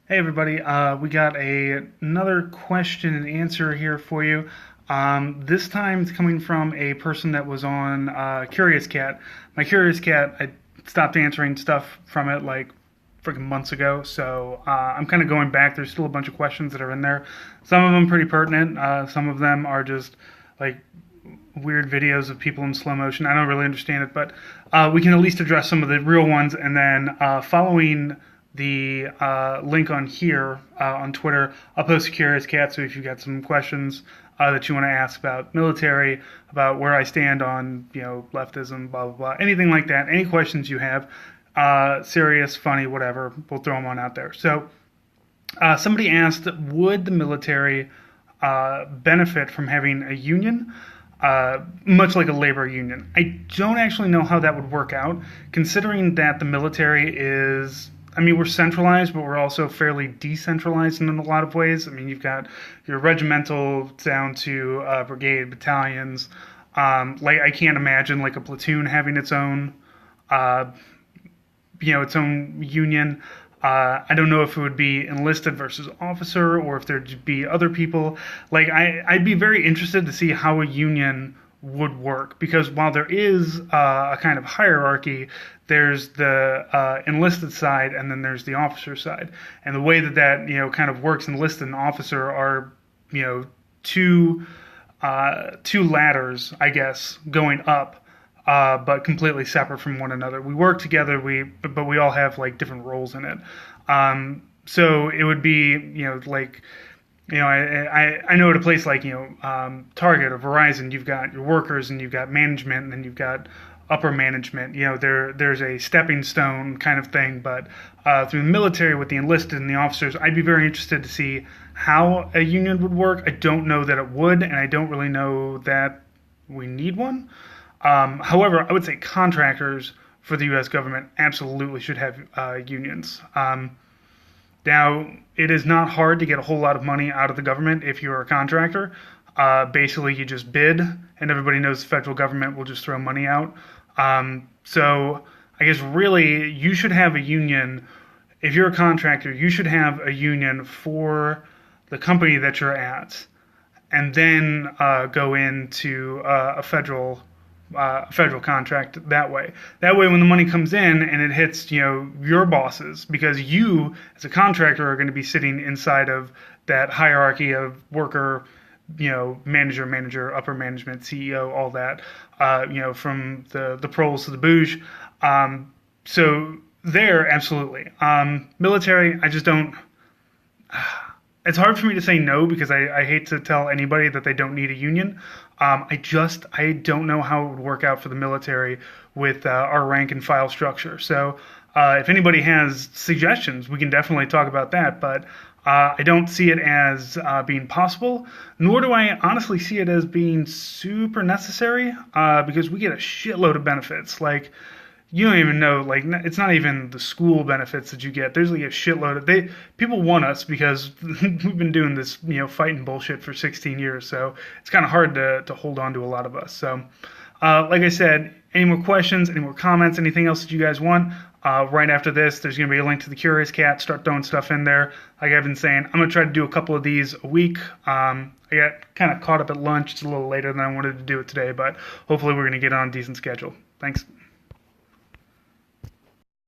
Hey everybody, we got another question and answer here for you. This time it's coming from a person that was on Curious Cat. My Curious Cat, I stopped answering stuff from it like freaking months ago, so I'm kind of going back. There's still a bunch of questions that are in there. Some of them pretty pertinent. Some of them are just like weird videos of people in slow motion. I don't really understand it, but we can at least address some of the real ones, and then following the link on here on Twitter, I'll post a Curious Cat. So if you've got some questions that you want to ask about military, about where I stand on leftism, blah blah blah, anything like that, any questions you have, serious, funny, whatever, we'll throw them on out there. So somebody asked, would the military benefit from having a union? Much like a labor union. I don't actually know how that would work out, considering that the military is, I mean, we're centralized, but we're also fairly decentralized in a lot of ways. I mean, you've got your regimental down to brigade, battalions. Like, I can't imagine like a platoon having its own, uh, its own union. I don't know if it would be enlisted versus officer, or if there'd be other people. Like, I'd be very interested to see how a union would work, because while there is a kind of hierarchy, there's the enlisted side, and then there's the officer side. And the way that kind of works, enlisted and officer are two two ladders, I guess, going up, but completely separate from one another. We work together, but we all have like different roles in it. So it would be, like, I know at a place like, Target or Verizon, you've got your workers and you've got management and then you've got upper management. There's a stepping stone kind of thing, but through the military with the enlisted and the officers, I'd be very interested to see how a union would work. I don't know that it would, and I don't really know that we need one. However, I would say contractors for the U.S. government absolutely should have unions. Now, it is not hard to get a whole lot of money out of the government if you're a contractor. Basically, you just bid, and everybody knows the federal government will just throw money out. So I guess really you should have a union. If you're a contractor, you should have a union for the company that you're at, and then go into a federal contract that way. That way, when the money comes in and it hits, your bosses, because you as a contractor are going to be sitting inside of that hierarchy of worker, manager, upper management, CEO, all that, from the proles to the bouge. So there, absolutely. Military, I just don't. It's hard for me to say no, because I hate to tell anybody that they don't need a union. I don't know how it would work out for the military with our rank and file structure. So if anybody has suggestions, we can definitely talk about that. But I don't see it as being possible, nor do I honestly see it as being super necessary, because we get a shitload of benefits. Like, you don't even know, like, it's not even the school benefits that you get. There's like a shitload of people want us because we've been doing this, fighting bullshit for 16 years. So it's kind of hard to hold on to a lot of us. So, like I said, any more questions, any more comments, anything else that you guys want, right after this, there's going to be a link to the Curious Cat. Start throwing stuff in there. Like I've been saying, I'm going to try to do a couple of these a week. I got kind of caught up at lunch. It's a little later than I wanted to do it today, but hopefully we're going to get on a decent schedule. Thanks.